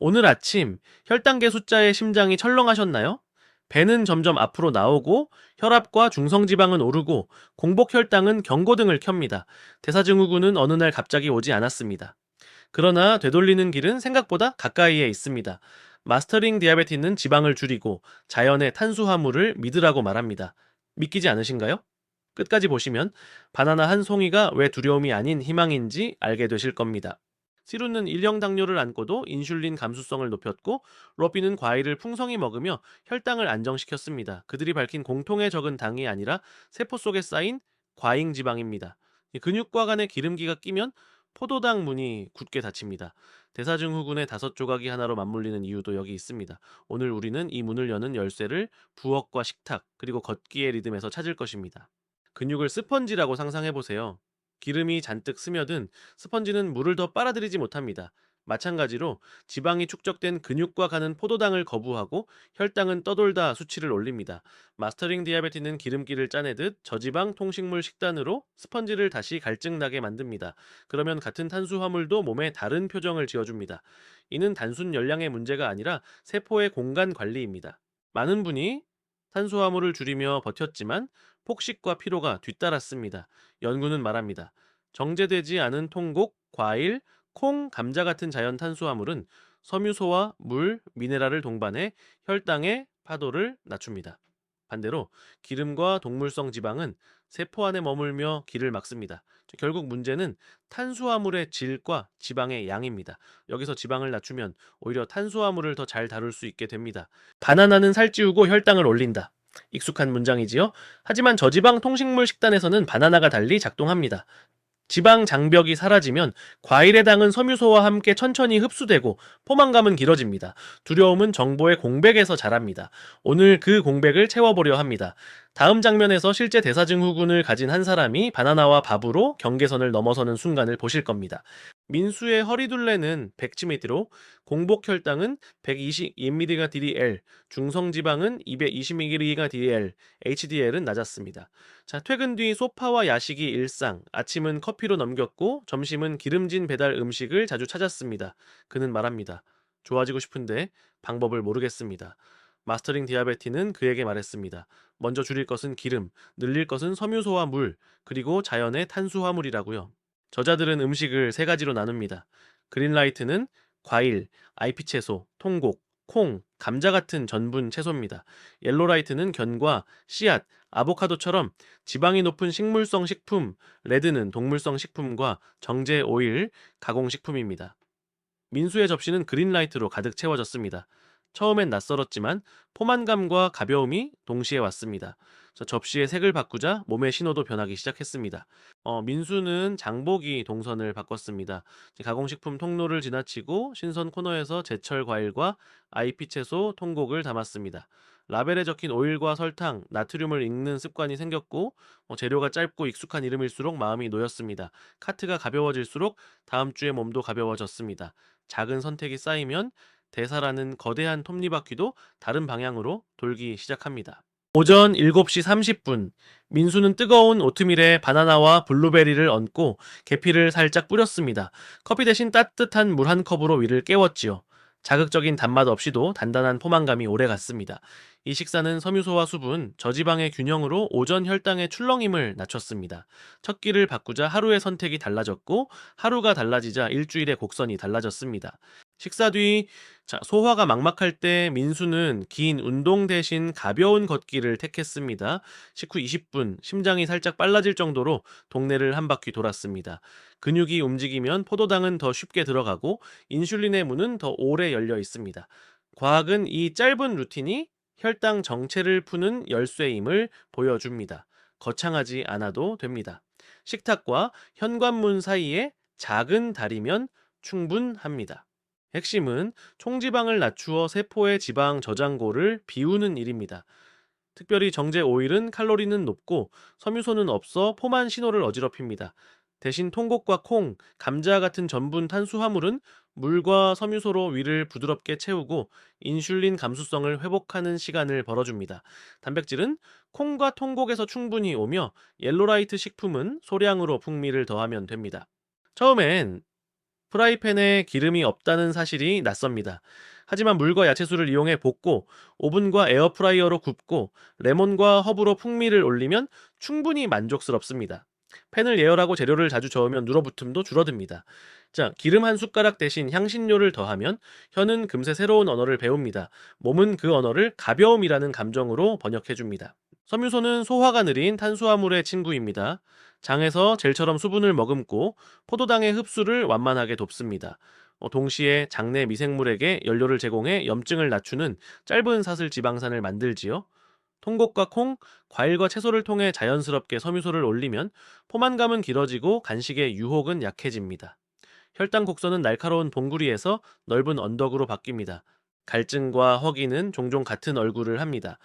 오늘 아침 혈당계 숫자에 심장이 철렁하셨나요? 배는 점점 앞으로 나오고 혈압과 중성지방은 오르고 공복 혈당은 경고등을 켭니다. 대사증후군은 어느 날 갑자기 오지 않았습니다. 그러나 되돌리는 길은 생각보다 가까이에 있습니다. 마스터링 디아베티는 지방을 줄이고 자연의 탄수화물을 믿으라고 말합니다. 믿기지 않으신가요? 끝까지 보시면 바나나 한 송이가 왜 두려움이 아닌 희망인지 알게 되실 겁니다. 시루는 일형 당뇨를 안고도 인슐린 감수성을 높였고, 로비는 과일을 풍성히 먹으며 혈당을 안정시켰습니다. 그들이 밝힌 공통의 적은 당이 아니라 세포 속에 쌓인 과잉 지방입니다. 이 근육과 간에 기름기가 끼면 포도당 문이 굳게 닫힙니다. 대사증후군의 5조각이 하나로 맞물리는 이유도 여기 있습니다. 오늘 우리는 이 문을 여는 열쇠를 부엌과 식탁, 그리고 걷기의 리듬에서 찾을 것입니다. 근육을 스펀지라고 상상해 보세요. 기름이 잔뜩 스며든 스펀지는 물을 더 빨아들이지 못합니다. 마찬가지로 지방이 축적된 근육과 가는 포도당을 거부하고 혈당은 떠돌다 수치를 올립니다. 마스터링 디아베티는 기름기를 짜내듯 저지방 통식물 식단으로 스펀지를 다시 갈증나게 만듭니다. 그러면 같은 탄수화물도 몸에 다른 표정을 지어줍니다. 이는 단순 열량의 문제가 아니라 세포의 공간 관리입니다. 많은 분이 탄수화물을 줄이며 버텼지만 폭식과 피로가 뒤따랐습니다. 연구는 말합니다. 정제되지 않은 통곡, 과일, 콩, 감자 같은 자연 탄수화물은 섬유소와 물, 미네랄을 동반해 혈당의 파도를 낮춥니다. 반대로 기름과 동물성 지방은 세포 안에 머물며 길을 막습니다. 결국 문제는 탄수화물의 질과 지방의 양입니다. 여기서 지방을 낮추면 오히려 탄수화물을 더 잘 다룰 수 있게 됩니다. 바나나는 살찌우고 혈당을 올린다. 익숙한 문장이지요? 하지만 저지방 통식물 식단에서는 바나나가 달리 작동합니다. 지방 장벽이 사라지면 과일의 당은 섬유소와 함께 천천히 흡수되고 포만감은 길어집니다. 두려움은 정보의 공백에서 자랍니다. 오늘 그 공백을 채워보려 합니다. 다음 장면에서 실제 대사증후군을 가진 한 사람이 바나나와 밥으로 경계선을 넘어서는 순간을 보실 겁니다. 민수의 허리둘레는 110ml, 공복 혈당은 120mg/dl, 중성지방은 220mg/dl, HDL은 낮았습니다. 자, 퇴근 뒤 소파와 야식이 일상, 아침은 커피로 넘겼고 점심은 기름진 배달 음식을 자주 찾았습니다. 그는 말합니다. 좋아지고 싶은데 방법을 모르겠습니다. 마스터링 디아베티는 그에게 말했습니다. 먼저 줄일 것은 기름, 늘릴 것은 섬유소와 물, 그리고 자연의 탄수화물이라고요. 저자들은 음식을 3가지로 나눕니다. 그린라이트는 과일, IP 채소, 통곡, 콩, 감자 같은 전분 채소입니다. 옐로라이트는 견과, 씨앗, 아보카도처럼 지방이 높은 식물성 식품, 레드는 동물성 식품과 정제 오일, 가공식품입니다. 민수의 접시는 그린라이트로 가득 채워졌습니다. 처음엔 낯설었지만 포만감과 가벼움이 동시에 왔습니다. 접시의 색을 바꾸자 몸의 신호도 변하기 시작했습니다. 민수는 장보기 동선을 바꿨습니다. 가공식품 통로를 지나치고 신선 코너에서 제철 과일과 IP 채소, 통곡을 담았습니다. 라벨에 적힌 오일과 설탕, 나트륨을 읽는 습관이 생겼고, 재료가 짧고 익숙한 이름일수록 마음이 놓였습니다. 카트가 가벼워질수록 다음 주에 몸도 가벼워졌습니다. 작은 선택이 쌓이면 대사라는 거대한 톱니바퀴도 다른 방향으로 돌기 시작합니다. 오전 7시 30분, 민수는 뜨거운 오트밀에 바나나와 블루베리를 얹고 계피를 살짝 뿌렸습니다. 커피 대신 따뜻한 물 한 컵으로 위를 깨웠지요. 자극적인 단맛 없이도 단단한 포만감이 오래갔습니다. 이 식사는 섬유소와 수분, 저지방의 균형으로 오전 혈당의 출렁임을 낮췄습니다. 첫 끼를 바꾸자 하루의 선택이 달라졌고, 하루가 달라지자 일주일의 곡선이 달라졌습니다. 식사 뒤 소화가 막막할 때 민수는 긴 운동 대신 가벼운 걷기를 택했습니다. 식후 20분, 심장이 살짝 빨라질 정도로 동네를 한 바퀴 돌았습니다. 근육이 움직이면 포도당은 더 쉽게 들어가고 인슐린의 문은 더 오래 열려 있습니다. 과학은 이 짧은 루틴이 혈당 정체를 푸는 열쇠임을 보여줍니다. 거창하지 않아도 됩니다. 식탁과 현관문 사이에 작은 다리면 충분합니다. 핵심은 총지방을 낮추어 세포의 지방 저장고를 비우는 일입니다. 특별히 정제 오일은 칼로리는 높고 섬유소는 없어 포만 신호를 어지럽힙니다. 대신 통곡과 콩, 감자 같은 전분 탄수화물은 물과 섬유소로 위를 부드럽게 채우고 인슐린 감수성을 회복하는 시간을 벌어줍니다. 단백질은 콩과 통곡에서 충분히 오며 옐로라이트 식품은 소량으로 풍미를 더하면 됩니다. 처음엔 프라이팬에 기름이 없다는 사실이 낯섭니다. 하지만 물과 야채수를 이용해 볶고 오븐과 에어프라이어로 굽고 레몬과 허브로 풍미를 올리면 충분히 만족스럽습니다. 팬을 예열하고 재료를 자주 저으면 눌어붙음도 줄어듭니다. 자, 기름 한 숟가락 대신 향신료를 더하면 혀는 금세 새로운 언어를 배웁니다. 몸은 그 언어를 가벼움이라는 감정으로 번역해줍니다. 섬유소는 소화가 느린 탄수화물의 친구입니다. 장에서 젤처럼 수분을 머금고 포도당의 흡수를 완만하게 돕습니다. 동시에 장내 미생물에게 연료를 제공해 염증을 낮추는 짧은 사슬 지방산을 만들지요. 통곡과 콩, 과일과 채소를 통해 자연스럽게 섬유소를 올리면 포만감은 길어지고 간식의 유혹은 약해집니다. 혈당 곡선은 날카로운 봉구리에서 넓은 언덕으로 바뀝니다. 갈증과 허기는 종종 같은 얼굴을 합니다.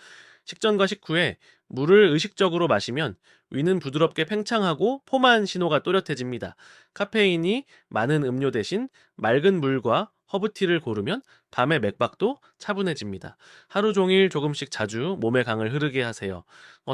식전과 식후에 물을 의식적으로 마시면 위는 부드럽게 팽창하고 포만 신호가 또렷해집니다. 카페인이 많은 음료 대신 맑은 물과 허브티를 고르면 밤의 맥박도 차분해집니다. 하루 종일 조금씩 자주 몸의 강을 흐르게 하세요.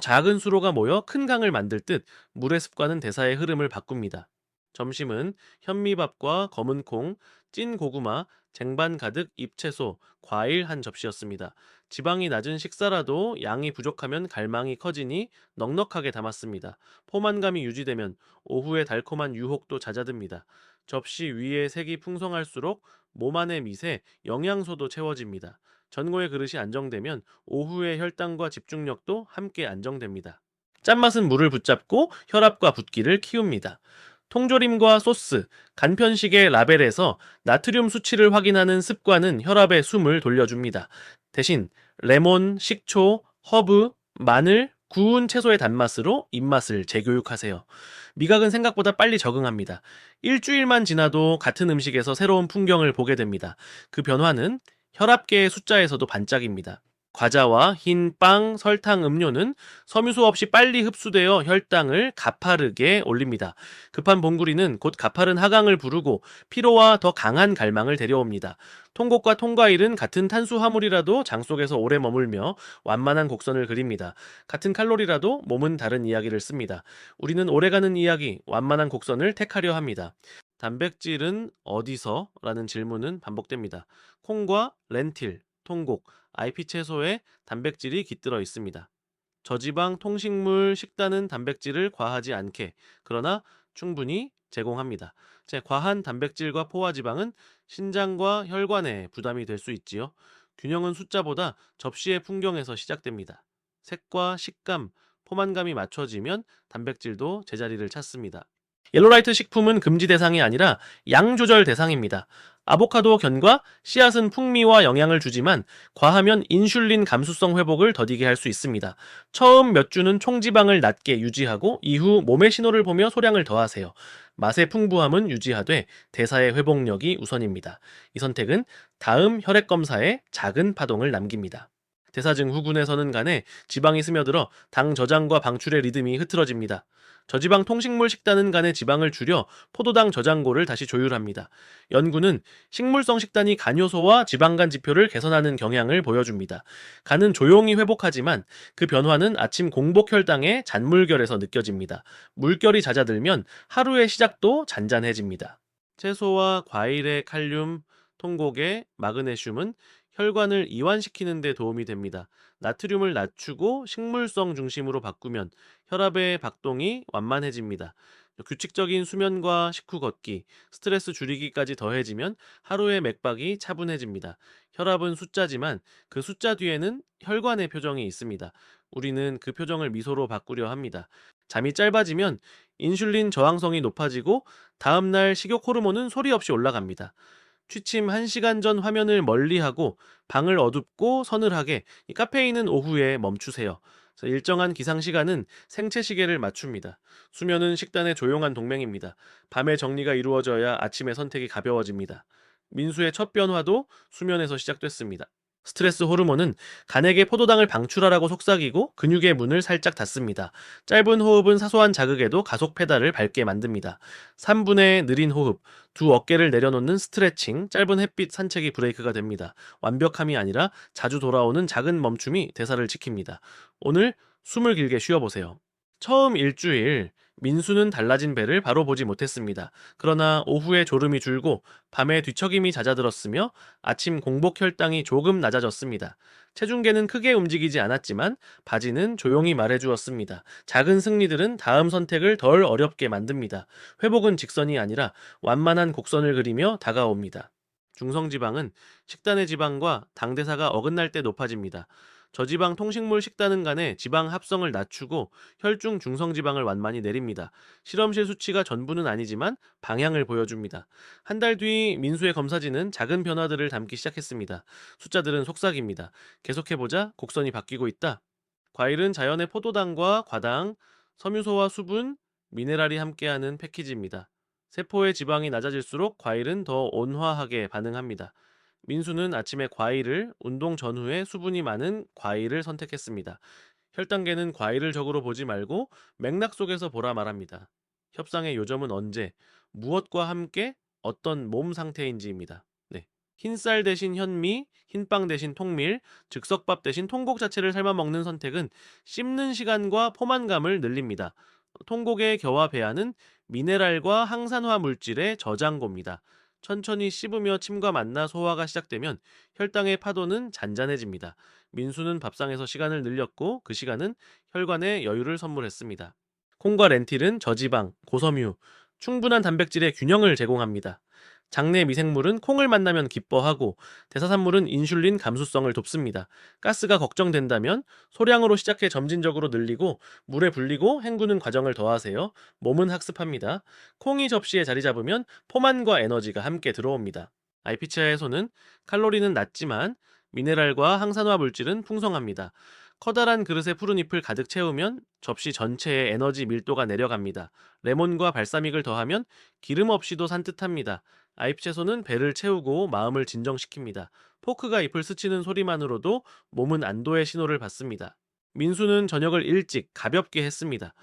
작은 수로가 모여 큰 강을 만들 듯 물의 습관은 대사의 흐름을 바꿉니다. 점심은 현미밥과 검은 콩, 찐 고구마, 쟁반 가득 잎채소, 과일 한 접시였습니다. 지방이 낮은 식사라도 양이 부족하면 갈망이 커지니 넉넉하게 담았습니다. 포만감이 유지되면 오후의 달콤한 유혹도 잦아듭니다. 접시 위에 색이 풍성할수록 몸 안의 밑에 영양소도 채워집니다. 전골의 그릇이 안정되면 오후의 혈당과 집중력도 함께 안정됩니다. 짠맛은 물을 붙잡고 혈압과 붓기를 키웁니다. 통조림과 소스, 간편식의 라벨에서 나트륨 수치를 확인하는 습관은 혈압에 숨을 돌려줍니다. 대신 레몬, 식초, 허브, 마늘, 구운 채소의 단맛으로 입맛을 재교육하세요. 미각은 생각보다 빨리 적응합니다. 일주일만 지나도 같은 음식에서 새로운 풍경을 보게 됩니다. 그 변화는 혈압계의 숫자에서도 반짝입니다. 과자와 흰 빵, 설탕, 음료는 섬유소 없이 빨리 흡수되어 혈당을 가파르게 올립니다. 급한 봉구리는 곧 가파른 하강을 부르고 피로와 더 강한 갈망을 데려옵니다. 통곡과 통과일은 같은 탄수화물이라도 장 속에서 오래 머물며 완만한 곡선을 그립니다. 같은 칼로리라도 몸은 다른 이야기를 씁니다. 우리는 오래가는 이야기, 완만한 곡선을 택하려 합니다. 단백질은 어디서? 라는 질문은 반복됩니다. 콩과 렌틸, 통곡, IP 채소에 단백질이 깃들어 있습니다. 저지방 통식물 식단은 단백질을 과하지 않게, 그러나 충분히 제공합니다. 과한 단백질과 포화지방은 신장과 혈관에 부담이 될 수 있지요. 균형은 숫자보다 접시의 풍경에서 시작됩니다. 색과 식감, 포만감이 맞춰지면 단백질도 제자리를 찾습니다. 옐로라이트 식품은 금지 대상이 아니라 양 조절 대상입니다. 아보카도 견과 씨앗은 풍미와 영양을 주지만 과하면 인슐린 감수성 회복을 더디게 할 수 있습니다. 처음 몇 주는 총지방을 낮게 유지하고 이후 몸의 신호를 보며 소량을 더하세요. 맛의 풍부함은 유지하되 대사의 회복력이 우선입니다. 이 선택은 다음 혈액 검사에 작은 파동을 남깁니다. 대사증 후군에서는 간에 지방이 스며들어 당 저장과 방출의 리듬이 흐트러집니다. 저지방 통식물 식단은 간에 지방을 줄여 포도당 저장고를 다시 조율합니다. 연구는 식물성 식단이 간 요소와 지방간 지표를 개선하는 경향을 보여줍니다. 간은 조용히 회복하지만 그 변화는 아침 공복 혈당의 잔물결에서 느껴집니다. 물결이 잦아들면 하루의 시작도 잔잔해집니다. 채소와 과일의 칼륨, 통곡의 마그네슘은 혈관을 이완시키는 데 도움이 됩니다. 나트륨을 낮추고 식물성 중심으로 바꾸면 혈압의 박동이 완만해집니다. 규칙적인 수면과 식후 걷기, 스트레스 줄이기까지 더해지면 하루의 맥박이 차분해집니다. 혈압은 숫자지만 그 숫자 뒤에는 혈관의 표정이 있습니다. 우리는 그 표정을 미소로 바꾸려 합니다. 잠이 짧아지면 인슐린 저항성이 높아지고 다음날 식욕 호르몬은 소리 없이 올라갑니다. 취침 1시간 전 화면을 멀리하고 방을 어둡고 서늘하게, 이 카페인은 오후에 멈추세요. 그래서 일정한 기상 시간은 생체 시계를 맞춥니다. 수면은 식단의 조용한 동맹입니다. 밤에 정리가 이루어져야 아침의 선택이 가벼워집니다. 민수의 첫 변화도 수면에서 시작됐습니다. 스트레스 호르몬은 간에게 포도당을 방출하라고 속삭이고 근육의 문을 살짝 닫습니다. 짧은 호흡은 사소한 자극에도 가속 페달을 밟게 만듭니다. 3분의 느린 호흡, 두 어깨를 내려놓는 스트레칭, 짧은 햇빛 산책이 브레이크가 됩니다. 완벽함이 아니라 자주 돌아오는 작은 멈춤이 대사를 지킵니다. 오늘 숨을 길게 쉬어보세요. 처음 일주일 민수는 달라진 배를 바로 보지 못했습니다. 그러나 오후에 졸음이 줄고 밤에 뒤척임이 잦아들었으며 아침 공복 혈당이 조금 낮아졌습니다. 체중계는 크게 움직이지 않았지만 바지는 조용히 말해주었습니다. 작은 승리들은 다음 선택을 덜 어렵게 만듭니다. 회복은 직선이 아니라 완만한 곡선을 그리며 다가옵니다. 중성지방은 식단의 지방과 당대사가 어긋날 때 높아집니다. 저지방 통식물 식단은 간에 지방 합성을 낮추고 혈중 중성지방을 완만히 내립니다. 실험실 수치가 전부는 아니지만 방향을 보여줍니다. 한 달 뒤 민수의 검사지는 작은 변화들을 담기 시작했습니다. 숫자들은 속삭입니다. 계속해보자. 곡선이 바뀌고 있다. 과일은 자연의 포도당과 과당, 섬유소와 수분, 미네랄이 함께하는 패키지입니다. 세포의 지방이 낮아질수록 과일은 더 온화하게 반응합니다. 민수는 아침에 과일을, 운동 전후에 수분이 많은 과일을 선택했습니다. 혈당계는 과일을 적으로 보지 말고 맥락 속에서 보라 말합니다. 협상의 요점은 언제, 무엇과 함께 어떤 몸 상태인지입니다. 네. 흰쌀 대신 현미, 흰빵 대신 통밀, 즉석밥 대신 통곡 자체를 삶아 먹는 선택은 씹는 시간과 포만감을 늘립니다. 통곡의 겨와 배아는 미네랄과 항산화 물질의 저장고입니다. 천천히 씹으며 침과 만나 소화가 시작되면 혈당의 파도는 잔잔해집니다. 민수는 밥상에서 시간을 늘렸고 그 시간은 혈관에 여유를 선물했습니다. 콩과 렌틸은 저지방, 고섬유, 충분한 단백질의 균형을 제공합니다. 장내 미생물은 콩을 만나면 기뻐하고 대사산물은 인슐린 감수성을 돕습니다. 가스가 걱정된다면 소량으로 시작해 점진적으로 늘리고 물에 불리고 헹구는 과정을 더하세요. 몸은 학습합니다. 콩이 접시에 자리 잡으면 포만과 에너지가 함께 들어옵니다. 아이피치아에서는 칼로리는 낮지만 미네랄과 항산화 물질은 풍성합니다. 커다란 그릇에 푸른 잎을 가득 채우면 접시 전체의 에너지 밀도가 내려갑니다. 레몬과 발사믹을 더하면 기름 없이도 산뜻합니다. 아입 채소는 배를 채우고 마음을 진정시킵니다. 포크가 잎을 스치는 소리만으로도 몸은 안도의 신호를 받습니다. 민수는 저녁을 일찍 가볍게 했습니다.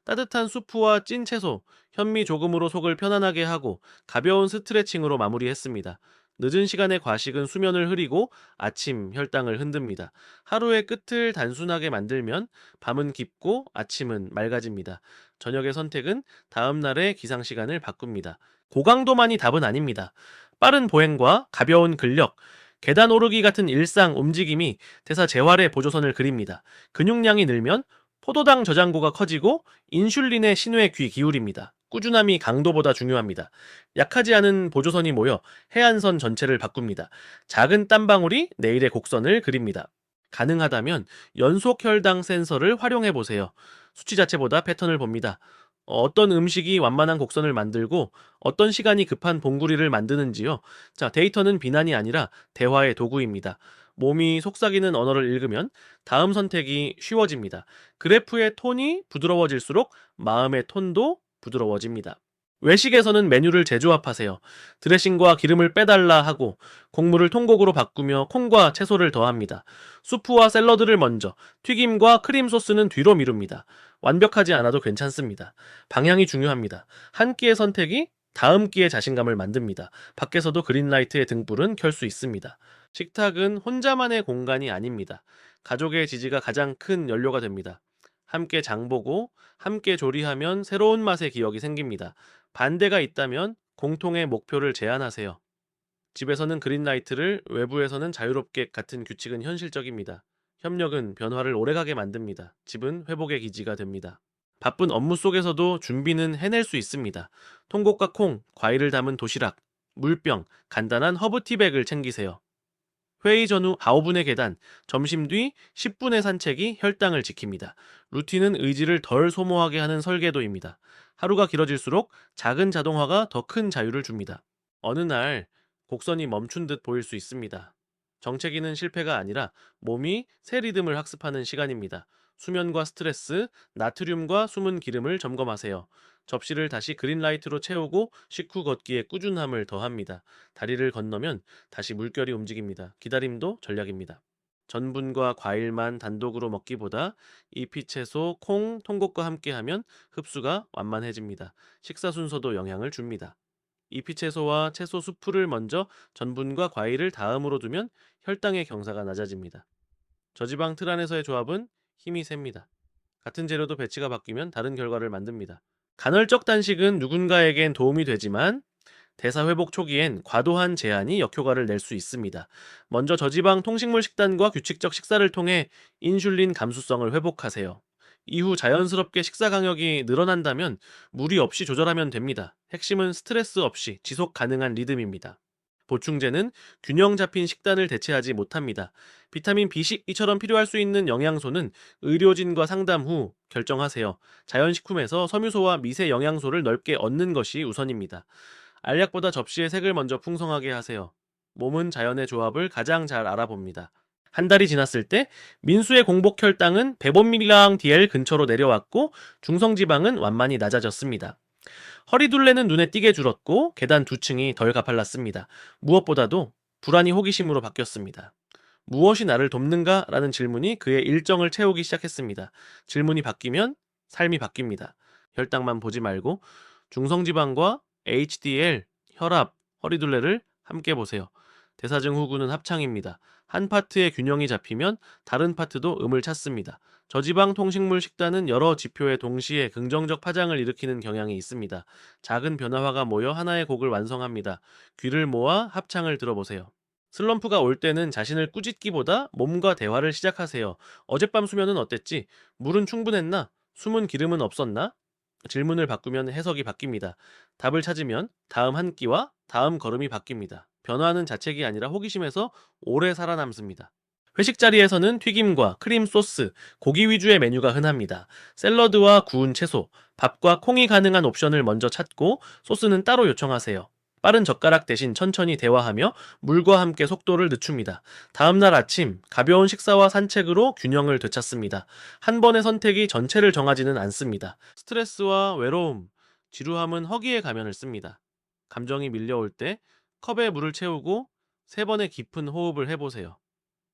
따뜻한 수프와 찐 채소, 현미 조금으로 속을 편안하게 하고 가벼운 스트레칭으로 마무리했습니다. 늦은 시간의 과식은 수면을 흐리고 아침 혈당을 흔듭니다. 하루의 끝을 단순하게 만들면 밤은 깊고 아침은 맑아집니다. 저녁의 선택은 다음 날의 기상 시간을 바꿉니다. 고강도만이 답은 아닙니다. 빠른 보행과 가벼운 근력, 계단 오르기 같은 일상 움직임이 대사 재활의 보조선을 그립니다. 근육량이 늘면 포도당 저장고가 커지고 인슐린의 신호에 귀 기울입니다. 꾸준함이 강도보다 중요합니다. 약하지 않은 보조선이 모여 해안선 전체를 바꿉니다. 작은 땀방울이 내일의 곡선을 그립니다. 가능하다면 연속 혈당 센서를 활용해 보세요. 수치 자체보다 패턴을 봅니다. 어떤 음식이 완만한 곡선을 만들고 어떤 시간이 급한 봉구리를 만드는지요. 자, 데이터는 비난이 아니라 대화의 도구입니다. 몸이 속삭이는 언어를 읽으면 다음 선택이 쉬워집니다. 그래프의 톤이 부드러워질수록 마음의 톤도 부드러워집니다. 외식에서는 메뉴를 재조합하세요. 드레싱과 기름을 빼달라 하고 곡물을 통곡으로 바꾸며 콩과 채소를 더합니다. 수프와 샐러드를 먼저, 튀김과 크림 소스는 뒤로 미룹니다. 완벽하지 않아도 괜찮습니다. 방향이 중요합니다. 한 끼의 선택이 다음 끼의 자신감을 만듭니다. 밖에서도 그린라이트의 등불은 켤 수 있습니다. 식탁은 혼자만의 공간이 아닙니다. 가족의 지지가 가장 큰 연료가 됩니다. 함께 장보고 함께 조리하면 새로운 맛의 기억이 생깁니다. 반대가 있다면 공통의 목표를 제안하세요. 집에서는 그린라이트를, 외부에서는 자유롭게 같은 규칙은 현실적입니다. 협력은 변화를 오래가게 만듭니다. 집은 회복의 기지가 됩니다. 바쁜 업무 속에서도 준비는 해낼 수 있습니다. 통곡과 콩, 과일을 담은 도시락, 물병, 간단한 허브티백을 챙기세요. 회의 전후 5분의 계단, 점심 뒤 10분의 산책이 혈당을 지킵니다. 루틴은 의지를 덜 소모하게 하는 설계도입니다. 하루가 길어질수록 작은 자동화가 더 큰 자유를 줍니다. 어느 날 곡선이 멈춘 듯 보일 수 있습니다. 정체기는 실패가 아니라 몸이 새 리듬을 학습하는 시간입니다. 수면과 스트레스, 나트륨과 숨은 기름을 점검하세요. 접시를 다시 그린라이트로 채우고 식후 걷기에 꾸준함을 더합니다. 다리를 건너면 다시 물결이 움직입니다. 기다림도 전략입니다. 전분과 과일만 단독으로 먹기보다 잎이 채소, 콩, 통곡과 함께하면 흡수가 완만해집니다. 식사 순서도 영향을 줍니다. 잎이 채소와 채소 수프를 먼저, 전분과 과일을 다음으로 두면 혈당의 경사가 낮아집니다. 저지방 틀 안에서의 조합은 힘이 셉니다. 같은 재료도 배치가 바뀌면 다른 결과를 만듭니다. 간헐적 단식은 누군가에겐 도움이 되지만 대사 회복 초기엔 과도한 제한이 역효과를 낼 수 있습니다. 먼저 저지방 통식물 식단과 규칙적 식사를 통해 인슐린 감수성을 회복하세요. 이후 자연스럽게 식사 강역이 늘어난다면 무리 없이 조절하면 됩니다. 핵심은 스트레스 없이 지속 가능한 리듬입니다. 보충제는 균형 잡힌 식단을 대체하지 못합니다. 비타민 B12처럼 필요할 수 있는 영양소는 의료진과 상담 후 결정하세요. 자연식품에서 섬유소와 미세 영양소를 넓게 얻는 것이 우선입니다. 알약보다 접시의 색을 먼저 풍성하게 하세요. 몸은 자연의 조합을 가장 잘 알아봅니다. 한 달이 지났을 때 민수의 공복 혈당은 105mg DL 근처로 내려왔고 중성지방은 완만히 낮아졌습니다. 허리둘레는 눈에 띄게 줄었고 계단 2층이 덜 가팔랐습니다. 무엇보다도 불안이 호기심으로 바뀌었습니다. 무엇이 나를 돕는가? 라는 질문이 그의 일정을 채우기 시작했습니다. 질문이 바뀌면 삶이 바뀝니다. 혈당만 보지 말고 중성지방과 HDL, 혈압, 허리둘레를 함께 보세요. 대사증 후군은 합창입니다. 한 파트의 균형이 잡히면 다른 파트도 음을 찾습니다. 저지방 통식물 식단은 여러 지표에 동시에 긍정적 파장을 일으키는 경향이 있습니다. 작은 변화화가 모여 하나의 곡을 완성합니다. 귀를 모아 합창을 들어보세요. 슬럼프가 올 때는 자신을 꾸짖기보다 몸과 대화를 시작하세요. 어젯밤 수면은 어땠지? 물은 충분했나? 숨은 기름은 없었나? 질문을 바꾸면 해석이 바뀝니다. 답을 찾으면 다음 한 끼와 다음 걸음이 바뀝니다. 변화는 자책이 아니라 호기심에서 오래 살아남습니다. 회식 자리에서는 튀김과 크림 소스, 고기 위주의 메뉴가 흔합니다. 샐러드와 구운 채소, 밥과 콩이 가능한 옵션을 먼저 찾고 소스는 따로 요청하세요. 빠른 젓가락 대신 천천히 대화하며 물과 함께 속도를 늦춥니다. 다음날 아침 가벼운 식사와 산책으로 균형을 되찾습니다. 한 번의 선택이 전체를 정하지는 않습니다. 스트레스와 외로움, 지루함은 허기에 가면을 씁니다. 감정이 밀려올 때 컵에 물을 채우고 3번의 깊은 호흡을 해보세요.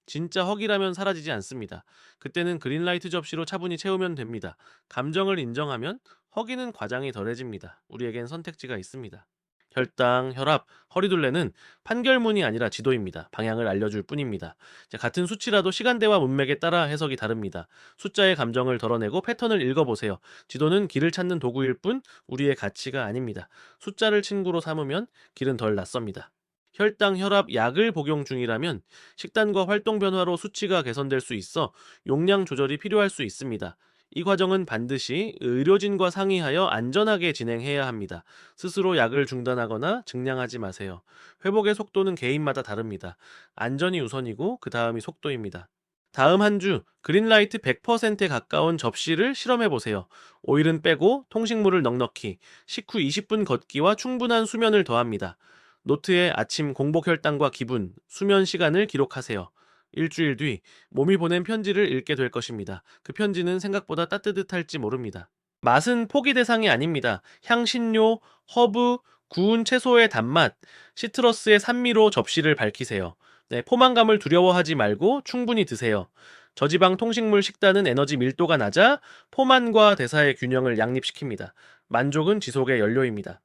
진짜 허기라면 사라지지 않습니다. 그때는 그린라이트 접시로 차분히 채우면 됩니다. 감정을 인정하면 허기는 과장이 덜해집니다. 우리에겐 선택지가 있습니다. 혈당, 혈압, 허리둘레는 판결문이 아니라 지도입니다. 방향을 알려줄 뿐입니다. 같은 수치라도 시간대와 문맥에 따라 해석이 다릅니다. 숫자의 감정을 덜어내고 패턴을 읽어보세요. 지도는 길을 찾는 도구일 뿐 우리의 가치가 아닙니다. 숫자를 친구로 삼으면 길은 덜 낯섭니다. 혈당, 혈압, 약을 복용 중이라면 식단과 활동 변화로 수치가 개선될 수 있어 용량 조절이 필요할 수 있습니다. 이 과정은 반드시 의료진과 상의하여 안전하게 진행해야 합니다. 스스로 약을 중단하거나 증량하지 마세요. 회복의 속도는 개인마다 다릅니다. 안전이 우선이고 그 다음이 속도입니다. 다음 한 주 그린라이트 100%에 가까운 접시를 실험해 보세요. 오일은 빼고 통식물을 넉넉히, 식후 20분 걷기와 충분한 수면을 더합니다. 노트에 아침 공복 혈당과 기분, 수면 시간을 기록하세요. 일주일 뒤 몸이 보낸 편지를 읽게 될 것입니다. 그 편지는 생각보다 따뜻할지 모릅니다. 맛은 포기 대상이 아닙니다. 향신료, 허브, 구운 채소의 단맛, 시트러스의 산미로 접시를 밝히세요. 네, 포만감을 두려워하지 말고 충분히 드세요. 저지방 통식물 식단은 에너지 밀도가 낮아 포만과 대사의 균형을 양립시킵니다. 만족은 지속의 연료입니다.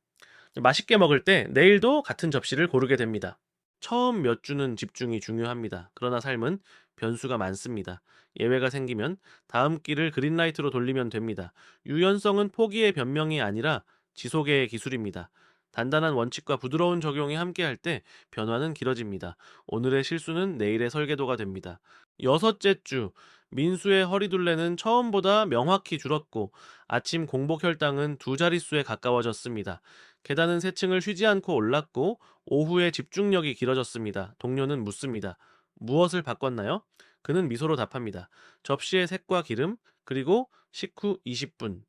맛있게 먹을 때 내일도 같은 접시를 고르게 됩니다. 처음 몇 주는 집중이 중요합니다. 그러나 삶은 변수가 많습니다. 예외가 생기면 다음 끼를 그린라이트로 돌리면 됩니다. 유연성은 포기의 변명이 아니라 지속의 기술입니다. 단단한 원칙과 부드러운 적용이 함께할 때 변화는 길어집니다. 오늘의 실수는 내일의 설계도가 됩니다. 6째 주, 민수의 허리둘레는 처음보다 명확히 줄었고 아침 공복 혈당은 2자릿수에 가까워졌습니다. 계단은 3층을 쉬지 않고 올랐고 오후에 집중력이 길어졌습니다. 동료는 묻습니다. 무엇을 바꿨나요? 그는 미소로 답합니다. 접시의 색과 기름, 그리고 식후 20분.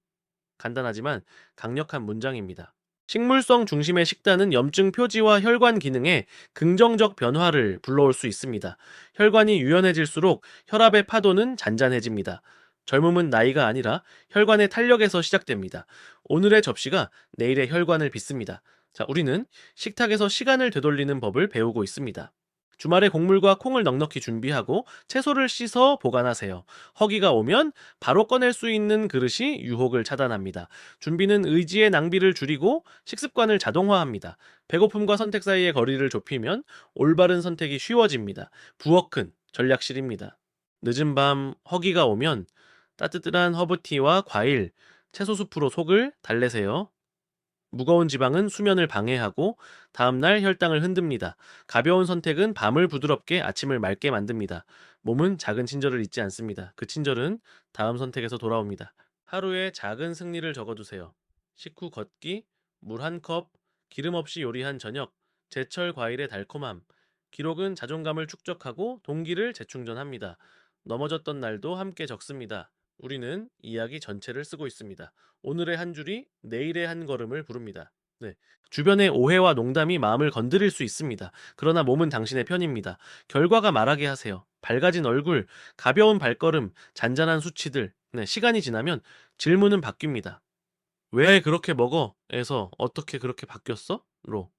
간단하지만 강력한 문장입니다. 식물성 중심의 식단은 염증 표지와 혈관 기능에 긍정적 변화를 불러올 수 있습니다. 혈관이 유연해질수록 혈압의 파도는 잔잔해집니다. 젊음은 나이가 아니라 혈관의 탄력에서 시작됩니다. 오늘의 접시가 내일의 혈관을 빚습니다. 자, 우리는 식탁에서 시간을 되돌리는 법을 배우고 있습니다. 주말에 곡물과 콩을 넉넉히 준비하고 채소를 씻어 보관하세요. 허기가 오면 바로 꺼낼 수 있는 그릇이 유혹을 차단합니다. 준비는 의지의 낭비를 줄이고 식습관을 자동화합니다. 배고픔과 선택 사이의 거리를 좁히면 올바른 선택이 쉬워집니다. 부엌은 전략실입니다. 늦은 밤 허기가 오면 따뜻한 허브티와 과일, 채소 수프로 속을 달래세요. 무거운 지방은 수면을 방해하고 다음날 혈당을 흔듭니다. 가벼운 선택은 밤을 부드럽게 아침을 맑게 만듭니다. 몸은 작은 친절을 잊지 않습니다. 그 친절은 다음 선택에서 돌아옵니다. 하루에 작은 승리를 적어두세요. 식후 걷기, 물 한 컵, 기름 없이 요리한 저녁, 제철 과일의 달콤함. 기록은 자존감을 축적하고 동기를 재충전합니다. 넘어졌던 날도 함께 적습니다. 우리는 이야기 전체를 쓰고 있습니다. 오늘의 한 줄이 내일의 한 걸음을 부릅니다. 네. 주변의 오해와 농담이 마음을 건드릴 수 있습니다. 그러나 몸은 당신의 편입니다. 결과가 말하게 하세요. 밝아진 얼굴, 가벼운 발걸음, 잔잔한 수치들. 네, 시간이 지나면 질문은 바뀝니다. 왜 그렇게 먹어? 에서 어떻게 그렇게 바뀌었어? 로.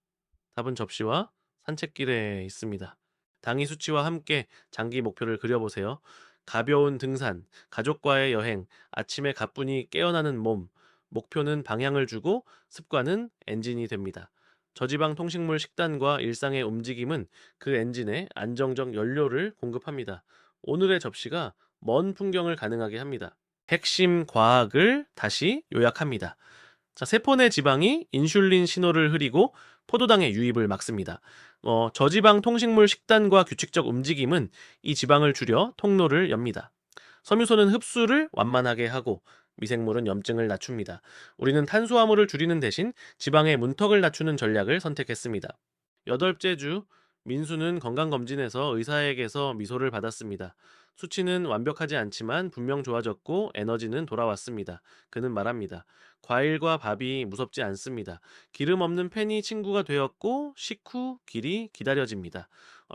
답은 접시와 산책길에 있습니다. 당위 수치와 함께 장기 목표를 그려보세요. 가벼운 등산, 가족과의 여행, 아침에 가뿐히 깨어나는 몸. 목표는 방향을 주고 습관은 엔진이 됩니다. 저지방 통식물 식단과 일상의 움직임은 그 엔진에 안정적 연료를 공급합니다. 오늘의 접시가 먼 풍경을 가능하게 합니다. 핵심 과학을 다시 요약합니다. 자, 세포 내 지방이 인슐린 신호를 흐리고 포도당의 유입을 막습니다. 저지방 통식물 식단과 규칙적 움직임은 이 지방을 줄여 통로를 엽니다. 섬유소는 흡수를 완만하게 하고 미생물은 염증을 낮춥니다. 우리는 탄수화물을 줄이는 대신 지방의 문턱을 낮추는 전략을 선택했습니다. 여덟째 주, 민수는 건강검진에서 의사에게서 미소를 받았습니다. 수치는 완벽하지 않지만 분명 좋아졌고 에너지는 돌아왔습니다. 그는 말합니다. 과일과 밥이 무섭지 않습니다. 기름 없는 팬이 친구가 되었고 식후 길이 기다려집니다.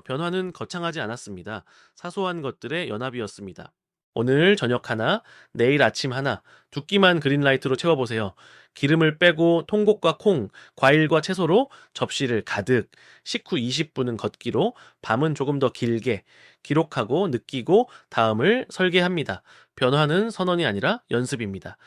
변화는 거창하지 않았습니다. 사소한 것들의 연합이었습니다. 오늘 저녁 하나, 내일 아침 하나, 두 끼만 그린라이트로 채워보세요. 기름을 빼고 통곡과 콩, 과일과 채소로 접시를 가득, 식후 20분은 걷기로, 밤은 조금 더 길게, 기록하고 느끼고 다음을 설계합니다. 변화는 선언이 아니라 연습입니다.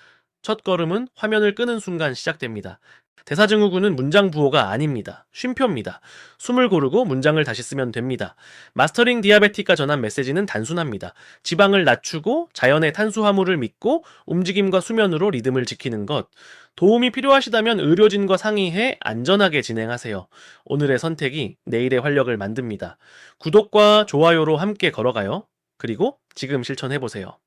첫 걸음은 화면을 끄는 순간 시작됩니다. 대사증후군은 문장 부호가 아닙니다. 쉼표입니다. 숨을 고르고 문장을 다시 쓰면 됩니다. 마스터링 디아베틱가 전한 메시지는 단순합니다. 지방을 낮추고 자연의 탄수화물을 믿고 움직임과 수면으로 리듬을 지키는 것. 도움이 필요하시다면 의료진과 상의해 안전하게 진행하세요. 오늘의 선택이 내일의 활력을 만듭니다. 구독과 좋아요로 함께 걸어가요. 그리고 지금 실천해보세요.